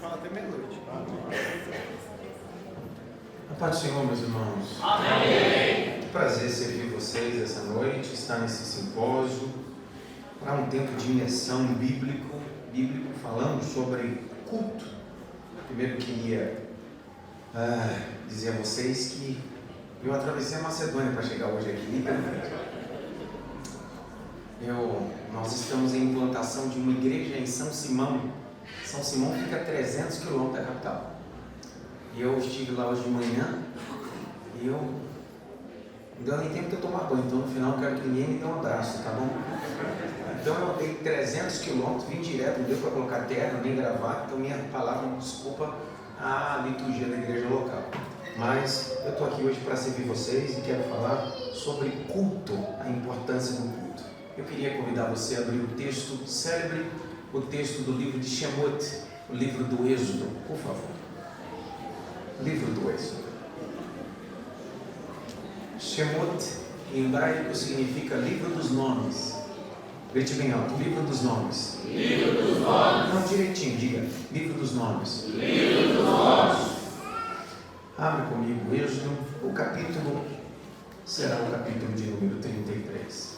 fala até meia-noite. A paz do Senhor, meus irmãos. Amém. Que prazer servir vocês essa noite, estar nesse simpósio, para um tempo de imersão bíblico falando sobre culto. Primeiro queria dizer a vocês que eu atravessei a Macedônia para chegar hoje aqui. Nós estamos em implantação de uma igreja em São Simão. São Simão fica a 300 quilômetros da capital. E eu estive lá hoje de manhã e não deu nem tempo de eu tomar banho, então no final eu quero que ninguém me dê um abraço, tá bom? Então eu andei 300 quilômetros, vim direto, não deu para colocar terno nem gravata, então minha palavra não desculpa a liturgia da igreja local. Mas eu estou aqui hoje para servir vocês e quero falar sobre culto, a importância do culto. Eu queria convidar você a abrir o texto célebre, o texto do livro de Shemot, o livro do Êxodo, por favor. Livro do Êxodo. Shemot, em hebraico, significa livro dos nomes. Grite bem alto, livro dos nomes. Livro dos nomes. Não, direitinho, diga, livro dos nomes. Livro dos nomes. Abre comigo, Êxodo, o capítulo será o capítulo de número 33.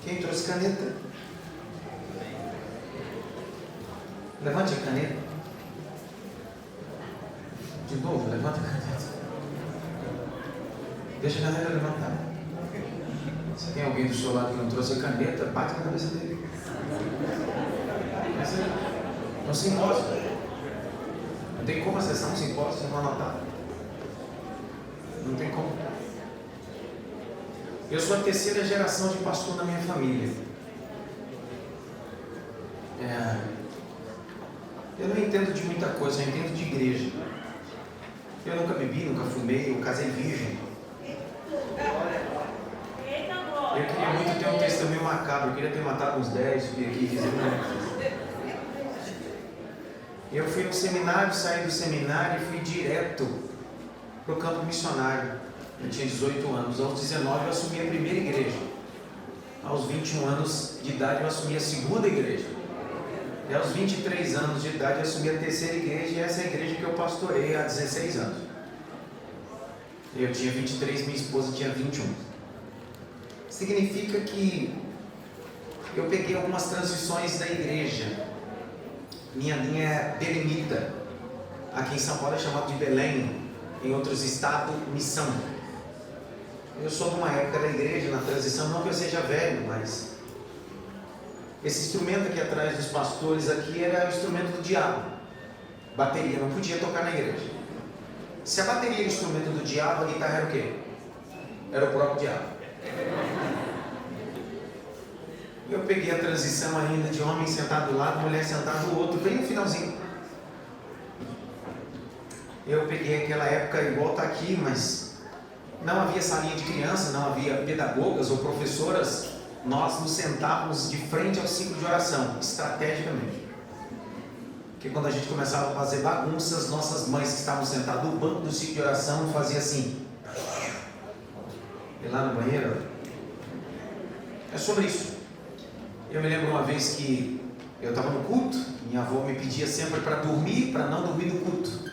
Quem trouxe caneta? Levante a caneta. De novo, levanta a caneta. Deixa a caneta levantar. Se tem alguém do seu lado que não trouxe a caneta, bate na cabeça dele. Não se impose. Não tem como acessar um simpósio sem não anotar. Não tem como. Eu sou a terceira geração de pastor na minha família. Eu não entendo de muita coisa, eu entendo de igreja. Eu nunca bebi, nunca fumei, eu casei virgem. Eu queria muito ter um testemunho macabro, eu queria ter matado uns 10, vir aqui e dizer não. Eu fui no seminário, saí do seminário e fui direto para o campo missionário. Eu tinha 18 anos, aos 19 eu assumi a primeira igreja. Aos 21 anos de idade eu assumi a segunda igreja. E aos 23 anos de idade eu assumi a terceira igreja, e essa é a igreja que eu pastorei há 16 anos. Eu tinha 23, minha esposa tinha 21. Significa que eu peguei algumas transições da igreja. Minha linha é belemita. Aqui em São Paulo é chamado de Belém, em outros estados, missão. Eu sou de uma época da igreja, na transição, não que eu seja velho, mas esse instrumento aqui atrás dos pastores aqui era o instrumento do diabo. Bateria, não podia tocar na igreja. Se a bateria era o instrumento do diabo, a guitarra era o quê? Era o próprio diabo. Eu peguei a transição ainda de homem sentado do lado, mulher sentada do outro, bem no finalzinho. Eu peguei aquela época igual está aqui, mas não havia salinha de criança, não havia pedagogas ou professoras. Nós nos sentávamos de frente ao ciclo de oração, estrategicamente. Porque quando a gente começava a fazer bagunças, nossas mães que estavam sentadas no banco do ciclo de oração faziam assim. E lá no banheiro, é sobre isso. Eu me lembro uma vez que eu estava no culto, minha avó me pedia sempre para dormir, para não dormir no culto.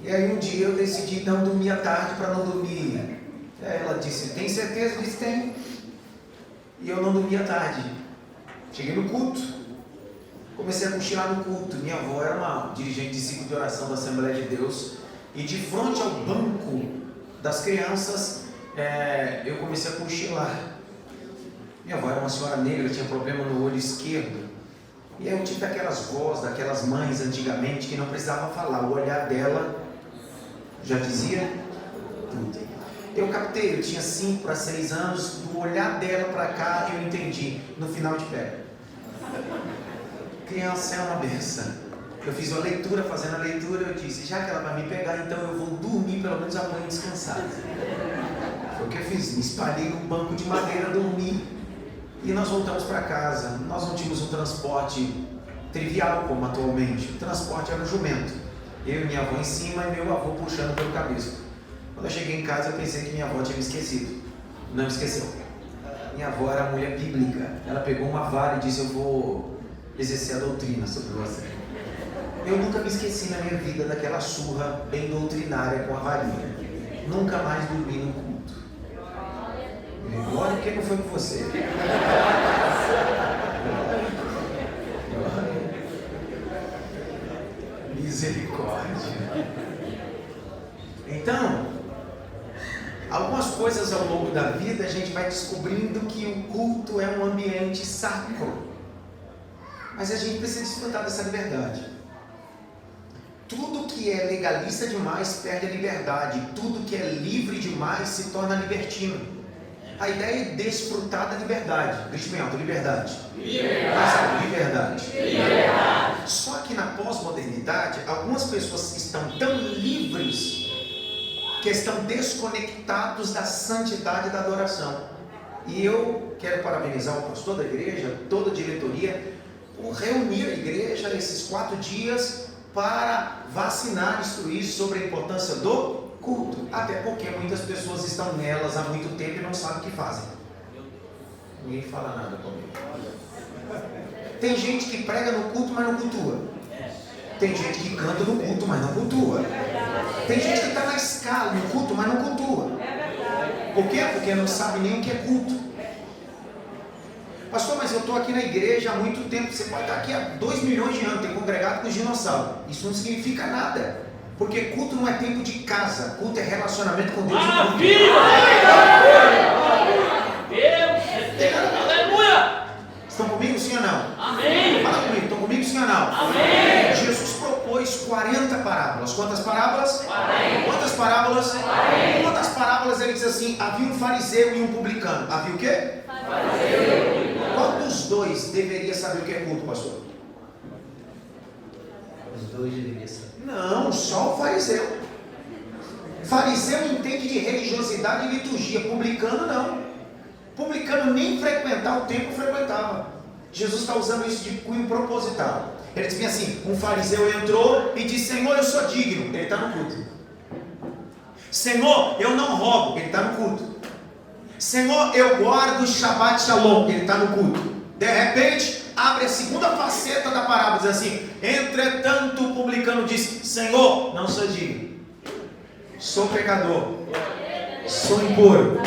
E aí um dia eu decidi não dormir à tarde para não dormir. Aí ela disse, tem certeza? Eu disse, tem. E eu não dormi à tarde. Cheguei no culto, comecei a cochilar no culto. Minha avó era uma dirigente de ciclo de oração da Assembleia de Deus. E de frente ao banco das crianças, eu comecei a cochilar. Minha avó era uma senhora negra, tinha problema no olho esquerdo. E aí eu tive daquelas vozes, daquelas mães antigamente que não precisava falar. O olhar dela já dizia tudo. Eu captei, eu tinha 5 para 6 anos, do olhar dela para cá eu entendi, no final de pé. Criança é uma benção. Eu fiz uma leitura, fazendo a leitura, eu disse, já que ela vai me pegar, então eu vou dormir pelo menos amanhã descansado. Foi o que eu fiz, me espalhei num banco de madeira, dormi. E nós voltamos para casa. Nós não tínhamos um transporte trivial como atualmente. O transporte era um jumento. Eu e minha avó em cima e meu avô puxando pelo cabisco. Quando eu cheguei em casa, eu pensei que minha avó tinha me esquecido. Não me esqueceu. Minha avó era mulher bíblica. Ela pegou uma vara e disse: eu vou exercer a doutrina sobre você. Eu nunca me esqueci na minha vida daquela surra bem doutrinária com a varinha. Nunca mais dormi no culto. Glória, porque não foi com você. Misericórdia. Então, algumas coisas ao longo da vida a gente vai descobrindo que o culto é um ambiente sacro. Mas a gente precisa desfrutar dessa liberdade. Tudo que é legalista demais perde a liberdade. Tudo que é livre demais se torna libertino. A ideia é desfrutar da liberdade. Grite bem alto, liberdade. Liberdade. Só que na pós-modernidade, algumas pessoas estão tão livres que estão desconectados da santidade da adoração. E eu quero parabenizar o pastor da igreja, toda a diretoria, por reunir a igreja nesses 4 dias para vacinar, instruir sobre a importância do culto. Até porque muitas pessoas estão nelas há muito tempo e não sabem o que fazem. Ninguém fala nada comigo. Tem gente que prega no culto, mas não cultua. Tem gente que canta no culto, mas não cultua. Tem gente que está na escala no culto, mas não cultua. Por quê? Porque não sabe nem o que é culto. Pastor, mas eu estou aqui na igreja há muito tempo. Você pode estar aqui há 2 milhões de anos, ter congregado com os dinossauros. Isso não significa nada. Porque culto não é tempo de casa. Culto é relacionamento com Deus. Aleluia! Estão comigo, sim ou não? Amém! Fala comigo, estão comigo, sim ou não? Amém! Jesus propôs 40 parábolas. Quantas parábolas? 40. Quantas parábolas? 40. Uma das parábolas ele diz assim: havia um fariseu e um publicano. Havia o quê? Fariseu. Qual dos dois deveria saber o que é culto, pastor? Os dois deveriam saber. Não, só o fariseu. Fariseu entende de religiosidade e liturgia. Publicano não. Publicano nem frequentar o templo frequentava. Jesus está usando isso de cunho proposital. Ele diz assim: um fariseu entrou e disse: Senhor, eu sou digno. Ele está no culto. Senhor, eu não roubo. Ele está no culto. Senhor, eu guardo o Shabbat Shalom. Ele está no culto. De repente, abre a segunda faceta da parábola, diz assim: entretanto o publicano disse: Senhor, não sou digno, sou pecador, sou impuro.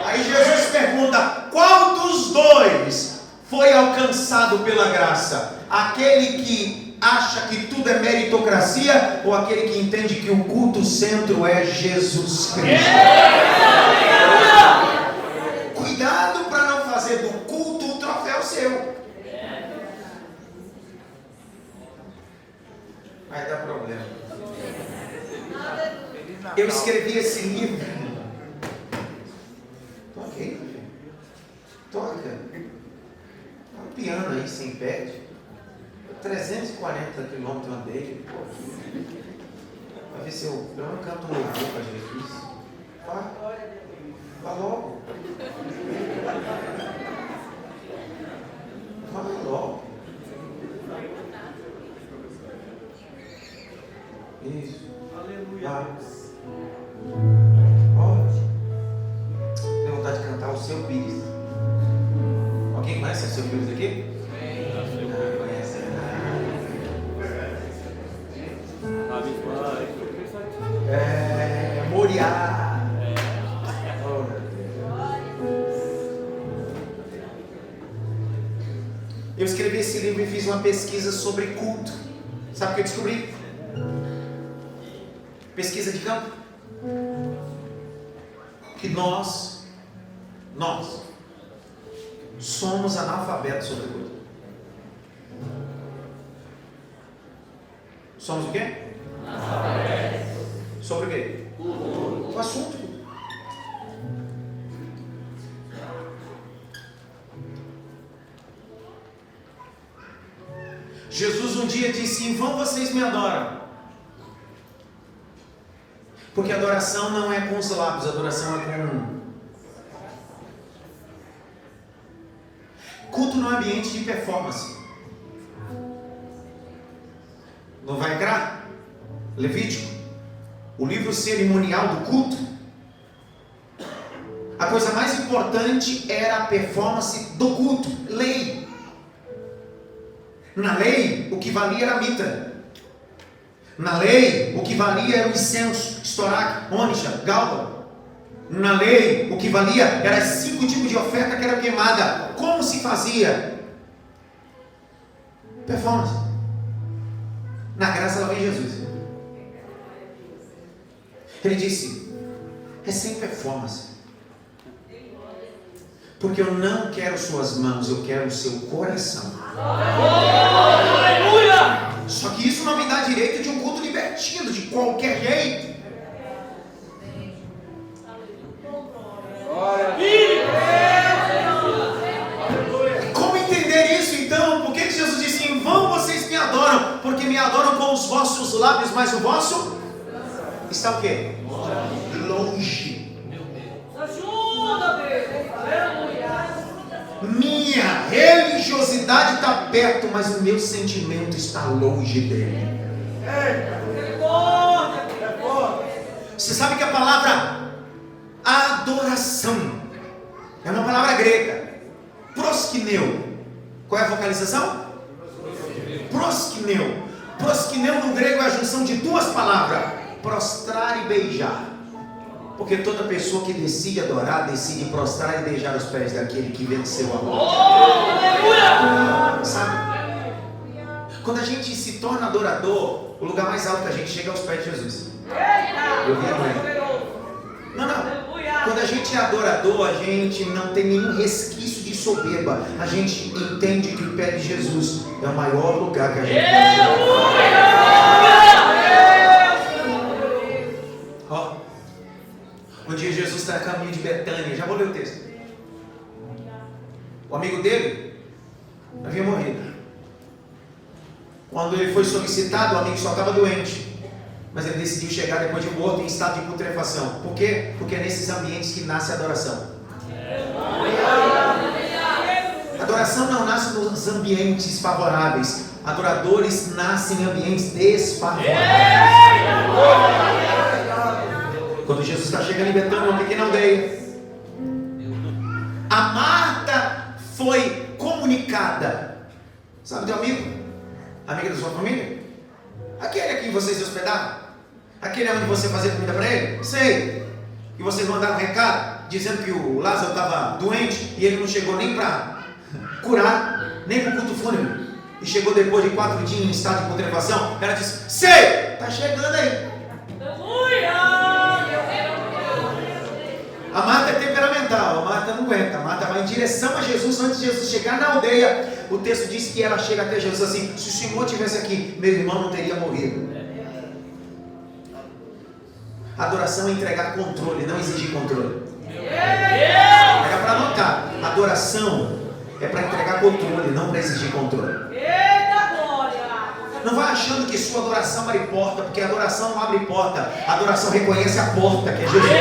Aí Jesus pergunta: qual dos dois foi alcançado pela graça? Aquele que acha que tudo é meritocracia, ou aquele que entende que o culto centro é Jesus Cristo? Cuidado para não fazer do culto um troféu seu. Vai dar problema. Eu escrevi esse livro. Toca aí, filho. Toca. Tá um piano aí sem pé. 340 quilômetros andei. Vai ver se eu não canto um louvor para Jesus. Vá logo. Vai logo. Isso. Aleluia. Tenho vontade de cantar o Seu Pires. Alguém conhece o Seu Pires aqui? Não conhece. Moriá. Eu escrevi esse livro e fiz uma pesquisa sobre culto. Sabe o que eu descobri? Pesquisa de campo. Que nós somos analfabetos sobre culto. Somos o quê? Analfabetos. Sobre o quê? O assunto. Jesus um dia disse: em vão vocês me adoram. Porque adoração não é com os lábios, adoração é com... Culto não é ambiente de performance. Não vai entrar? Levítico o livro cerimonial do culto, a coisa mais importante era a performance do culto, lei. Na lei, o que valia era a mitra. Na lei, o que valia era o incenso, estoraque, ônix, galba. Na lei, o que valia era os 5 tipos de oferta que era queimada. Como se fazia? Performance. Na graça ela vem Jesus. Ele disse: é sem performance. Porque eu não quero suas mãos, eu quero o seu coração. Aleluia! Só que isso não me dá direito de um culto libertino, de qualquer jeito. Como entender isso então? Por que Jesus disse: em vão vocês me adoram? Porque me adoram com os vossos lábios, mas o vosso está o quê? Longe. Ajuda, Deus! Aleluia! Minha religiosidade está perto, mas o meu sentimento está longe dele. Você sabe que a palavra adoração é uma palavra grega, proskineu. Qual é a vocalização? Proskineu. Proskineu no grego é a junção de 2 palavras: prostrar e beijar. Porque toda pessoa que decide adorar, decide prostrar e beijar os pés daquele que venceu a morte. Sabe? Quando a gente se torna adorador, o lugar mais alto que a gente chega é aos pés de Jesus. Eu vi a mãe. Não. Quando a gente é adorador, a gente não tem nenhum resquício de soberba. A gente entende que o pé de Jesus é o maior lugar que a gente pode chegar. Um dia Jesus está a caminho de Betânia. Já vou ler o texto. O amigo dele havia morrido. Quando ele foi solicitado, o amigo só estava doente. Mas ele decidiu chegar depois de morto em estado de putrefação. Por quê? Porque é nesses ambientes que nasce a adoração. Adoração não nasce nos ambientes favoráveis. Adoradores nascem em ambientes desfavoráveis. Quando Jesus está chegando em Betânia, uma pequena aldeia, a Marta foi comunicada. Sabe teu amigo? Amiga da sua família? Aquele a quem vocês se hospedaram? Aquele onde você fazia comida para ele? Sei. E vocês mandaram um recado dizendo que o Lázaro estava doente e ele não chegou nem para curar, nem para o culto fúnebre. E chegou depois de 4 dias em estado de putrefação. Ela disse: sei, está chegando aí. A Marta é temperamental, a Marta não aguenta. A Marta vai em direção a Jesus. Antes de Jesus chegar na aldeia, o texto diz que ela chega até Jesus assim: se o Senhor estivesse aqui, meu irmão não teria morrido. Adoração é entregar controle, não exigir controle. Era para anotar. Adoração é para entregar controle, não para exigir controle. Não vai achando que sua adoração abre porta, porque a adoração não abre porta. A adoração reconhece a porta, que é Jesus.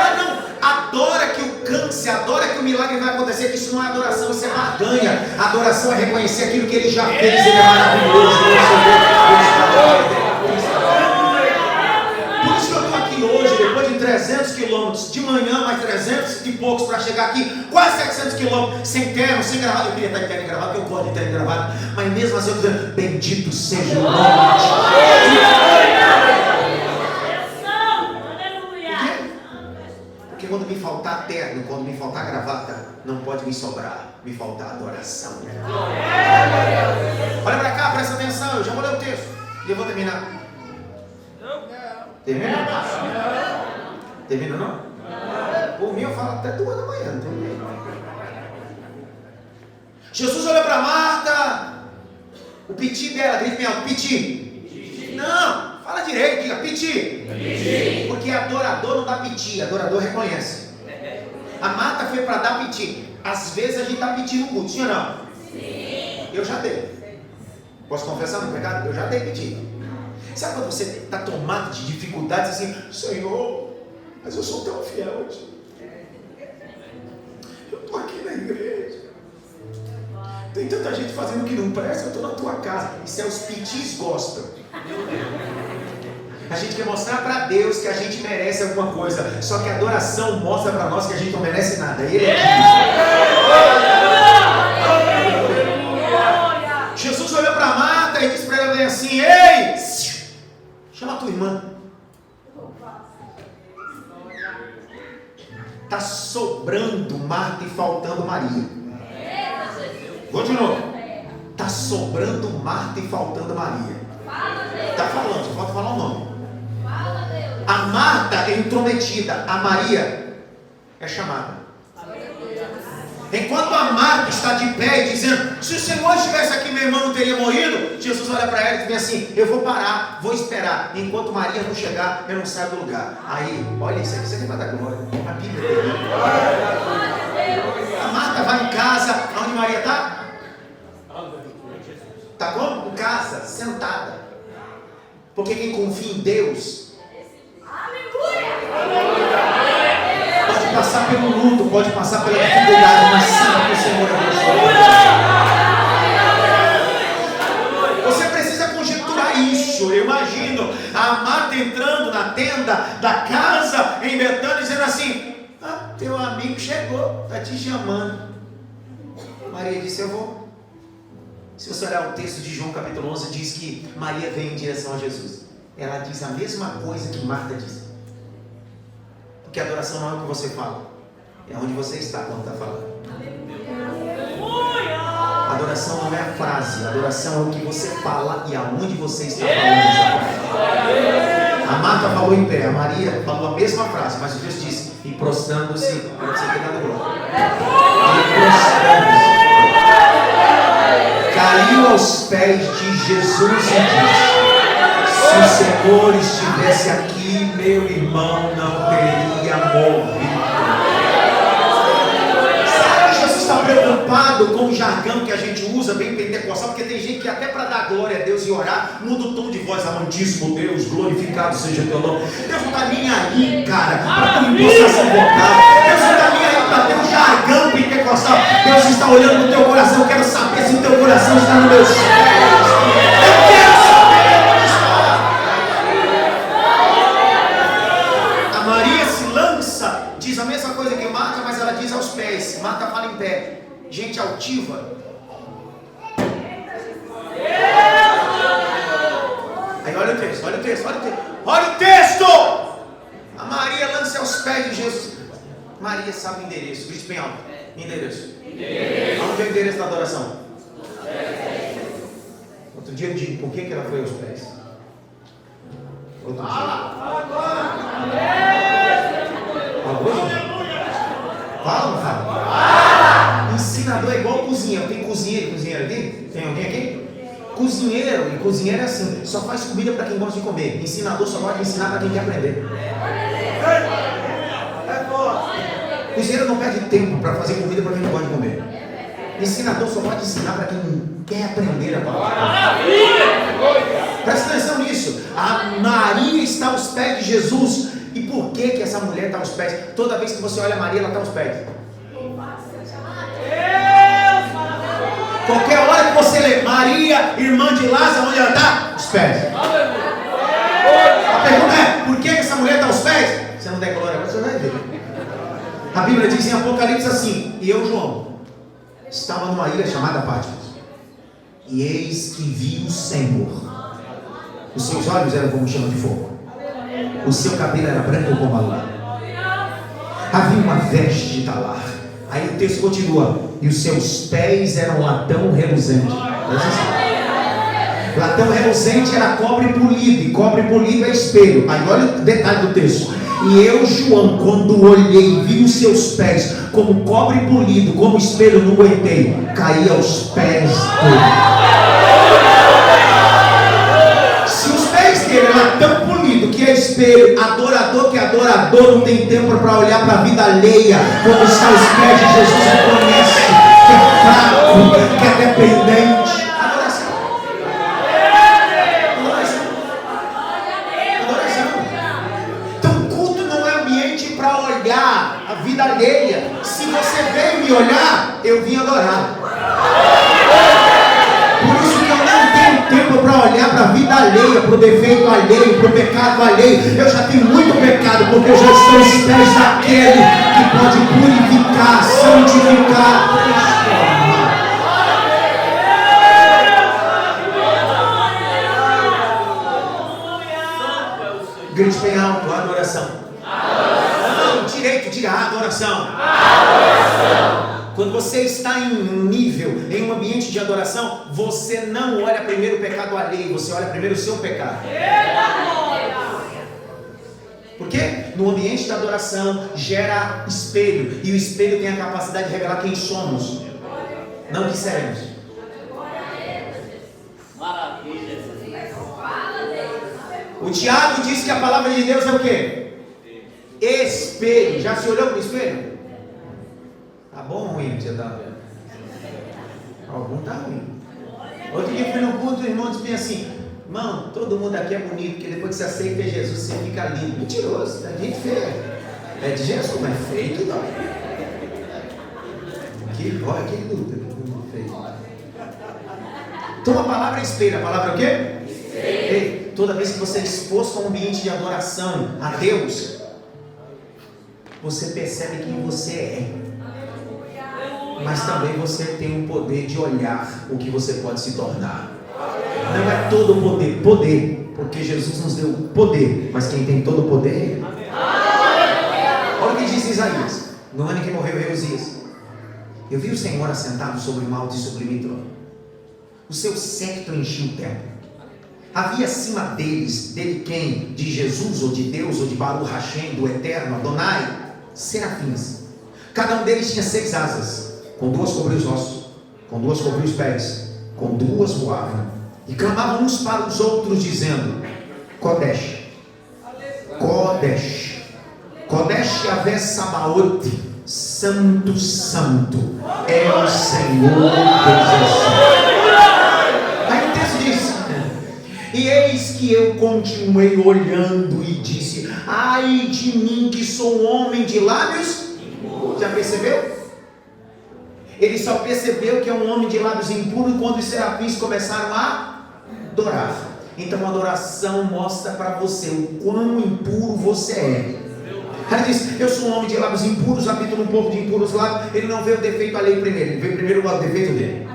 Ah não, adora que o câncer, adora que o milagre vai acontecer, que isso não é adoração, isso é barganha. A adoração é reconhecer aquilo que Ele já fez, Ele é maravilhoso. Por isso que eu estou aqui hoje, depois de 300 quilômetros, de manhã mais 300 e poucos para chegar aqui, quase 700 quilômetros, sem terno, sem gravata. Eu queria estar em terno e gravata, porque eu gosto de terno e gravata, mas mesmo assim eu estou dizendo: bendito seja o nome de Jesus. Porque quando me faltar terno, quando me faltar gravata, não pode me sobrar, me faltar adoração. Olha para cá, presta atenção, eu já vou ler o texto e eu vou terminar. Termina? Termina não? Por mim eu falo até 2 da manhã. Não tem jeito. Jesus olha para Marta. O piti dela, grita bem alto: piti. Não, fala direito, diga piti. Porque adorador não dá piti, adorador reconhece. A Marta foi para dar piti. Às vezes a gente dá piti no culto, sim ou não? Sim. Eu já dei. Posso confessar no pecado? Eu já dei piti. Sabe quando você está tomado de dificuldades assim: Senhor, mas eu sou tão fiel a Ti. Eu estou aqui na igreja. Tem tanta gente fazendo o que não presta, eu estou na tua casa. Isso é os pitis gostam. A gente quer mostrar para Deus que a gente merece alguma coisa. Só que a adoração mostra para nós que a gente não merece nada. Ele é Cristo. Jesus olhou para Marta e disse para ela bem assim: ei, chama a tua irmã. Está sobrando Marta e faltando Maria. Vou de novo. Está sobrando Marta e faltando Maria. Está falando, só falta falar o nome. A Marta é intrometida, a Maria é chamada. Enquanto a Marta está de pé e dizendo: se o Senhor estivesse aqui, meu irmão não teria morrido. Jesus olha para ela e diz assim: eu vou parar, vou esperar. Enquanto Maria não chegar, eu não saio do lugar. Aí, olha isso aqui, você vai dar glória. A Bíblia dele. A Marta vai em casa, onde Maria está? Está como? Em casa, sentada. Porque quem confia em Deus pode passar pelo luto, pode passar pela dificuldade, mas sabe que o Senhor é Deus. Você precisa conjecturar isso. Eu imagino a Marta entrando na tenda da casa em Betânia, dizendo assim: ah, teu amigo chegou, está te chamando. Maria disse: eu vou. Se você olhar o texto de João capítulo 11, diz que Maria vem em direção a Jesus. Ela diz a mesma coisa que Marta disse. Porque a adoração não é o que você fala, é onde você está quando está falando. A adoração não é a frase, a adoração é o que você fala e aonde você está falando. A Marta falou em pé, a Maria falou a mesma frase, mas o texto diz: e prostrando-se, para você ter dado glória. E prostrando-se, caiu aos pés de Jesus e disse: se o Senhor estivesse aqui, meu irmão não teria morrido. Sabe, Jesus está preocupado com o jargão que a gente usa bem pentecostal, porque tem gente que até para dar glória a Deus e orar, muda o tom de voz: amantíssimo Deus, glorificado seja teu nome. Deus não está nem aí, cara, para tua impostação vocal. Deus não está nem aí para ter um jargão pentecostal. Deus está olhando no teu coração. Eu quero saber se o teu coração está no meu céu. Eu quero saber onde está. A Maria se lança, diz a mesma coisa que Marta, mas ela diz aos pés. Marta fala em pé. Gente altiva. Aí olha o texto, olha o texto, olha o texto. Olha o texto! A Maria lança aos pés de Jesus. Maria sabe o endereço. Grite bem alto. Endereço. Aonde é o endereço da adoração? Outro dia eu digo por que ela foi aos pés. Outro dia. Fala ou não fala? Ensinador é igual cozinheiro. Tem cozinheiro e cozinheiro aqui? Tem alguém aqui? Cozinheiro e cozinheiro é assim: só faz comida para quem gosta de comer. Ensinador só pode ensinar para quem quer aprender. Cozinheiro não perde tempo para fazer comida para quem não gosta de comer. Ensinador só pode ensinar para quem quer aprender a palavra. Presta atenção nisso. A Maria está aos pés de Jesus. E por que essa mulher está aos pés? Toda vez que você olha a Maria, ela está aos pés. Qualquer hora que você lê Maria, irmã de Lázaro, onde ela está? Aos pés. A pergunta é: por que essa mulher está aos pés? Você não der glória, você vai ver. A Bíblia diz em Apocalipse assim: e eu, João, estava numa ilha chamada Patmos, e eis que vi o Senhor. Os seus olhos eram como chama de fogo, o seu cabelo era branco como a lã, havia uma veste de talar. Aí o texto continua: e os seus pés eram latão reluzente. Latão reluzente era cobre polido, e cobre polido é espelho. Aí olha o detalhe do texto: e eu, João, quando olhei, vi os seus pés como cobre polido, como espelho, não aguentei, caí aos pés dele. Se os pés dele eram tão polido que é espelho, adorador que é adorador não tem tempo para olhar para a vida alheia. Quando está aos pés de Jesus, reconhece que é fraco, que é dependente. A vida alheia. Se você veio me olhar, eu vim adorar. Por isso que eu não tenho tempo para olhar para a vida alheia, para o defeito alheio, para o pecado alheio. Eu já tenho muito pecado, porque eu já estou aos pés daquele que pode purificar, santificar, transformar. Grite bem alto, adoração. Não, direito, diga adoração. Quando você está em um nível, em um ambiente de adoração, você não olha primeiro o pecado alheio, você olha primeiro o seu pecado. Porque no ambiente da adoração gera espelho, e o espelho tem a capacidade de revelar quem somos, não o que seremos. Maravilha. O Tiago diz que a palavra de Deus é o quê? Espelho. Já se olhou para o espelho? Tá bom ou ruim que você está vendo? Algum tá ruim. Outro dia fui no culto, o irmão disse bem assim: irmão, todo mundo aqui é bonito, porque depois que você aceita Jesus, você fica lindo. Mentiroso, é gente feia. É de Jesus, mas é feio não. Olha que luta, que feio. Então a palavra é espelho, a palavra é o quê? Ei, toda vez que você é exposto a um ambiente de adoração a Deus, você percebe quem você é. Mas também você tem o poder de olhar o que você pode se tornar. Não é todo o poder, porque Jesus nos deu poder, mas quem tem todo o poder é Ele. Olha o que diz Isaías, no ano que morreu Eusias: eu vi o Senhor assentado sobre um alto e sublime trono, o seu séquito enchia o templo. Havia acima dele quem? De Jesus, ou de Deus, ou de Baruch Hashem, do Eterno, Adonai, serafins. Cada um deles tinha 6 asas, com 2 cobriu os ossos, com 2 cobriu os pés, com 2 voavam, e clamavam uns para os outros, dizendo: Kodesh, Kodesh, Kodesh Yahvé Sabaoth, Santo, Santo é o Senhor dos Exércitos. Aí o texto diz: e eis que eu continuei olhando e disse: ai de mim, que sou um homem de lábios. Já percebeu? Ele só percebeu que é um homem de lábios impuros quando os serafins começaram a adorar. Então a adoração mostra para você o quão impuro você é. Ele diz: eu sou um homem de lábios impuros, habito num povo de impuros lábios. Ele não vê o defeito alheio primeiro, ele vê primeiro o defeito dele.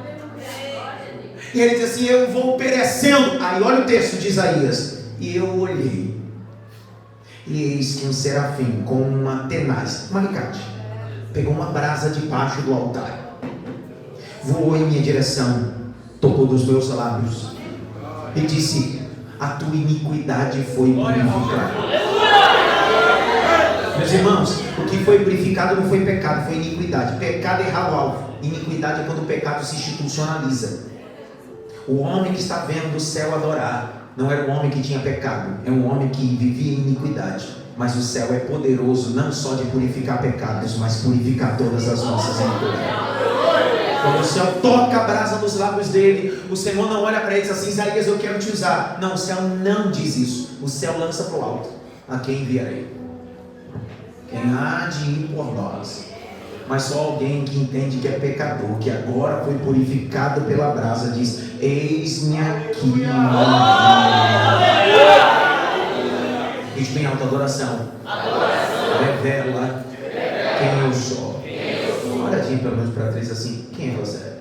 E ele diz assim: eu vou perecendo. Aí olha o texto de Isaías: e eu olhei, e eis que um serafim com uma tenaz, uma alicate, pegou uma brasa debaixo do altar, voou em minha direção, tocou dos meus lábios e disse: a tua iniquidade foi purificada. Meus irmãos, o que foi purificado não foi pecado, foi iniquidade. Pecado é errar o alvo. Iniquidade é quando o pecado se institucionaliza. O homem que está vendo o céu adorar não era um homem que tinha pecado, é um homem que vivia em iniquidade. Mas o céu é poderoso não só de purificar pecados, mas purificar todas as nossas iniquidades. Quando o céu toca a brasa nos lábios dele, o Senhor não olha para ele e diz assim: Isaías, eu quero te usar. Não, o céu não diz isso. O céu lança para o alto: a quem enviarei? Quem há de ir por nós? Mas só alguém que entende que é pecador, que agora foi purificado pela brasa, diz: eis-me aqui. Diz bem alta: adoração. Revela quem eu sou. Olha aqui pelo menos para três assim: quem é você?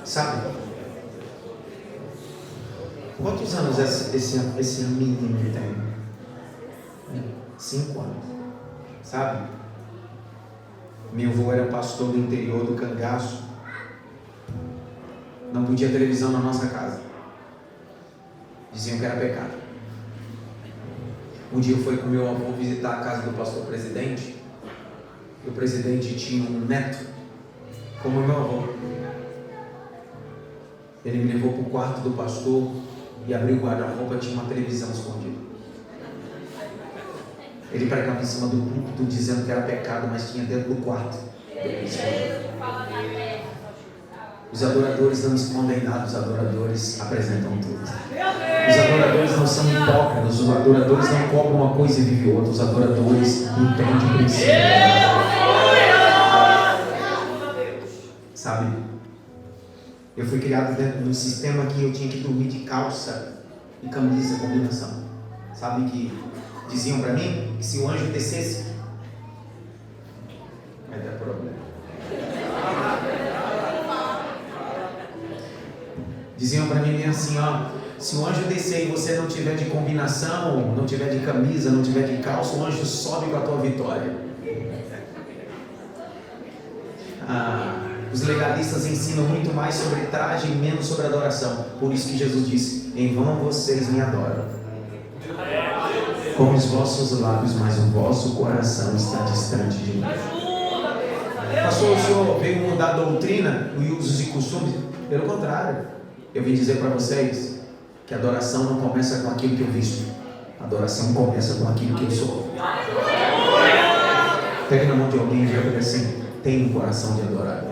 Sabe? Quantos anos esse menino tem? 5 anos. Sabe? Meu avô era pastor do interior do Cangaço. Não podia televisão na nossa casa. Diziam que era pecado. Um dia eu fui com meu avô visitar a casa do pastor presidente. E o presidente tinha um neto como meu avô. Ele me levou para o quarto do pastor e abriu o guarda-roupa, tinha uma televisão escondida. Ele pregava em cima do púlpito dizendo que era pecado, mas tinha dentro do quarto. Os adoradores não escondem nada, os adoradores apresentam tudo. Os adoradores não são hipócritas, os adoradores não cobram uma coisa e vivem outra, os adoradores entendem o princípio. Sabe? Eu fui criado dentro de um sistema que eu tinha que dormir de calça e camisa, combinação. Sabe que diziam para mim que se o anjo descesse, vai dar problema. Diziam para mim assim, ó, se o anjo descer e você não tiver de combinação, não tiver de camisa, não tiver de calça, o anjo sobe com a tua vitória. Os legalistas ensinam muito mais sobre traje e menos sobre adoração. Por isso que Jesus disse, em vão vocês me adoram com os vossos lábios, mas o vosso coração está distante de mim. Pastor, o senhor veio mudar a doutrina, os usos e costumes? Pelo contrário, eu vim dizer para vocês que a adoração não começa com aquilo que eu visto, a adoração começa com aquilo que eu sou. Pegue na mão de alguém e diga assim, tem um coração de adorar.